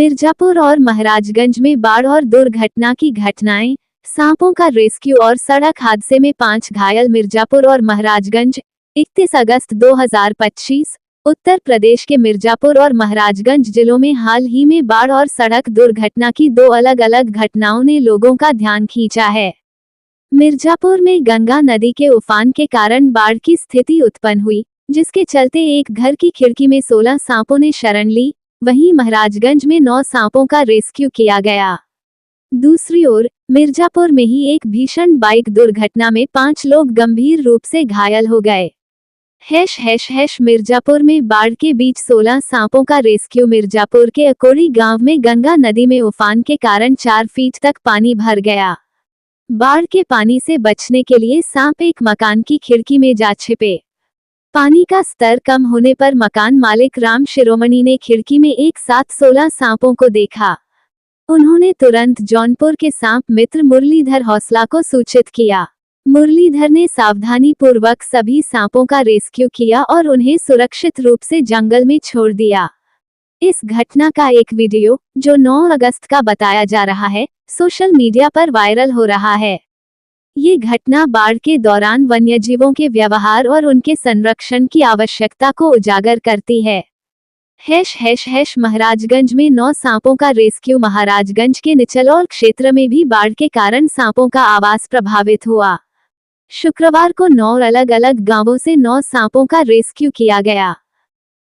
मिर्जापुर और महाराजगंज में बाढ़ और दुर्घटना की घटनाएं, सांपों का रेस्क्यू और सड़क हादसे में 5 घायल। मिर्जापुर और महाराजगंज, 31 अगस्त 2025। उत्तर प्रदेश के मिर्जापुर और महाराजगंज जिलों में हाल ही में बाढ़ और सड़क दुर्घटना की 2 अलग-अलग घटनाओं ने लोगों का ध्यान खींचा है। मिर्जापुर में गंगा नदी के उफान के कारण बाढ़ की स्थिति उत्पन्न हुई, जिसके चलते एक घर की खिड़की में 16 सांपों ने शरण ली। वहीं महाराजगंज में 9 सांपों का रेस्क्यू किया गया। दूसरी ओर मिर्जापुर में ही एक भीषण बाइक दुर्घटना में 5 लोग गंभीर रूप से घायल हो गए। मिर्जापुर में बाढ़ के बीच 16 सांपों का रेस्क्यू। मिर्जापुर के अकोड़ी गांव में गंगा नदी में उफान के कारण 4 फीट तक पानी भर गया। बाढ़ के पानी से बचने के लिए सांप एक मकान की खिड़की में जा छिपे। पानी का स्तर कम होने पर मकान मालिक राम शिरोमणि ने खिड़की में एक साथ 16 सांपों को देखा। उन्होंने तुरंत जौनपुर के सांप मित्र मुरलीधर हौसला को सूचित किया। मुरलीधर ने सावधानी पूर्वक सभी सांपों का रेस्क्यू किया और उन्हें सुरक्षित रूप से जंगल में छोड़ दिया। इस घटना का एक वीडियो, जो 9 अगस्त का बताया जा रहा है, सोशल मीडिया पर वायरल हो रहा है। ये घटना बाढ़ के दौरान वन्यजीवों के व्यवहार और उनके संरक्षण की आवश्यकता को उजागर करती है। महाराजगंज में 9 सांपों का रेस्क्यू। महाराजगंज के निचलौल क्षेत्र में भी बाढ़ के कारण सांपों का आवास प्रभावित हुआ। शुक्रवार को 9 अलग-अलग गांवों से 9 सांपों का रेस्क्यू किया गया।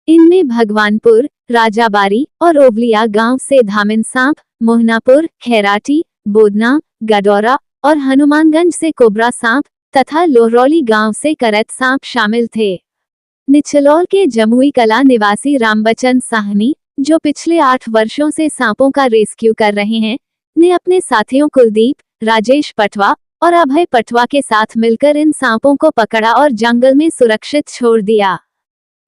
इनमें भगवानपुर, राजाबारी और ओवलिया गांव से धामिन सांप, मोहनापुर, खैराटी, बोदना, गडौरा और हनुमानगंज से कोबरा सांप तथा लोहरौली गांव से करत सांप शामिल थे। निचलौल के जमुई कला निवासी रामबचन साहनी, जो पिछले 8 वर्षों से सांपों का रेस्क्यू कर रहे हैं, ने अपने साथियों कुलदीप, राजेश पटवा और अभय पटवा के साथ मिलकर इन सांपों को पकड़ा और जंगल में सुरक्षित छोड़ दिया।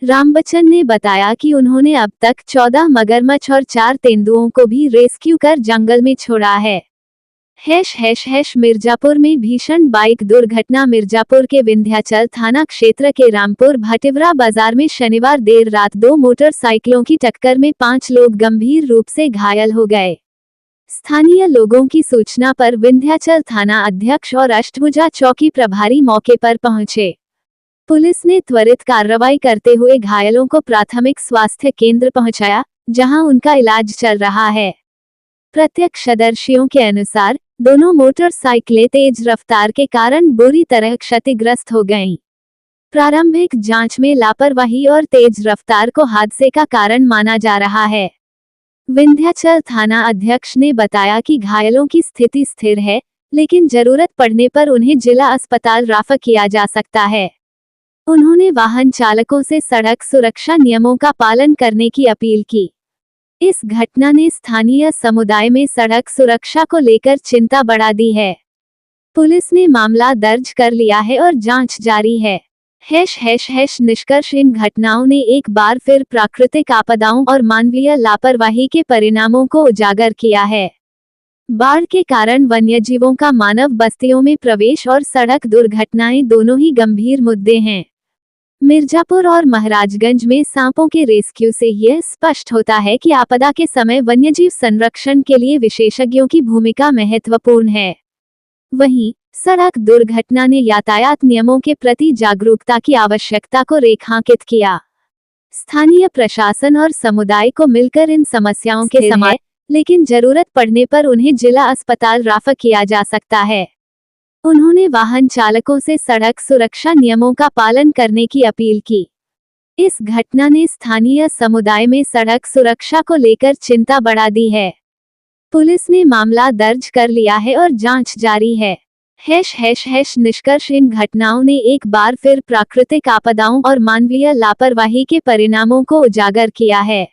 रामबचन ने बताया कि उन्होंने अब तक 14 मगरमच्छ और 4 तेंदुओं को भी रेस्क्यू कर जंगल में छोड़ा है। मिर्जापुर में भीषण बाइक दुर्घटना। मिर्जापुर के विंध्याचल थाना क्षेत्र के रामपुर भटिवरा बाजार में शनिवार देर रात 2 मोटरसाइकिलों की टक्कर में 5 लोग गंभीर रूप से घायल हो गए। स्थानीय लोगों की सूचना पर विंध्याचल थाना अध्यक्ष और अष्टभुजा चौकी प्रभारी मौके पर पहुंचे। पुलिस ने त्वरित कार्रवाई करते हुए घायलों को प्राथमिक स्वास्थ्य केंद्र पहुंचाया, जहां उनका इलाज चल रहा है। प्रत्यक्षदर्शियों के अनुसार दोनों मोटरसाइकिलें तेज रफ्तार के कारण बुरी तरह क्षतिग्रस्त हो गईं। प्रारंभिक जांच में लापरवाही और तेज रफ्तार को हादसे का कारण माना जा रहा है। विंध्याचल थाना अध्यक्ष ने बताया कि घायलों की स्थिति स्थिर है, लेकिन जरूरत पड़ने पर उन्हें जिला अस्पताल रेफर किया जा सकता है। उन्होंने वाहन चालकों से सड़क सुरक्षा नियमों का पालन करने की अपील की। इस घटना ने स्थानीय समुदाय में सड़क सुरक्षा को लेकर चिंता बढ़ा दी है। पुलिस ने मामला दर्ज कर लिया है और जांच जारी है। निष्कर्ष, इन घटनाओं ने एक बार फिर प्राकृतिक आपदाओं और मानवीय लापरवाही के परिणामों को उजागर किया है। बाढ़ के कारण वन्यजीवों का मानव बस्तियों में प्रवेश और सड़क दुर्घटनाएं दोनों ही गंभीर मुद्दे हैं। मिर्जापुर और महाराजगंज में सांपों के रेस्क्यू से यह स्पष्ट होता है कि आपदा के समय वन्यजीव संरक्षण के लिए विशेषज्ञों की भूमिका महत्वपूर्ण है। वहीं सड़क दुर्घटना ने यातायात नियमों के प्रति जागरूकता की आवश्यकता को रेखांकित किया। स्थानीय प्रशासन और समुदाय को मिलकर इन समस्याओं के समाधान, लेकिन जरूरत पड़ने पर उन्हें जिला अस्पताल रेफर किया जा सकता है। उन्होंने वाहन चालकों से सड़क सुरक्षा नियमों का पालन करने की अपील की। इस घटना ने स्थानीय समुदाय में सड़क सुरक्षा को लेकर चिंता बढ़ा दी है। पुलिस ने मामला दर्ज कर लिया है और जांच जारी है। निष्कर्ष, इन घटनाओं ने एक बार फिर प्राकृतिक आपदाओं और मानवीय लापरवाही के परिणामों को उजागर किया है।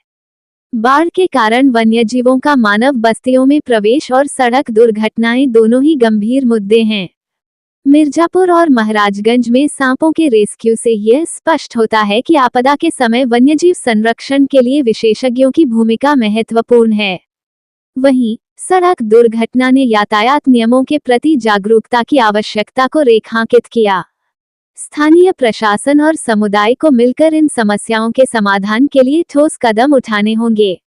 बाढ़ के कारण वन्यजीवों का मानव बस्तियों में प्रवेश और सड़क दुर्घटनाएं दोनों ही गंभीर मुद्दे हैं। मिर्जापुर और महाराजगंज में सांपों के रेस्क्यू से यह स्पष्ट होता है कि आपदा के समय वन्यजीव संरक्षण के लिए विशेषज्ञों की भूमिका महत्वपूर्ण है। वहीं सड़क दुर्घटना ने यातायात नियमों के प्रति जागरूकता की आवश्यकता को रेखांकित किया। स्थानीय प्रशासन और समुदाय को मिलकर इन समस्याओं के समाधान के लिए ठोस कदम उठाने होंगे।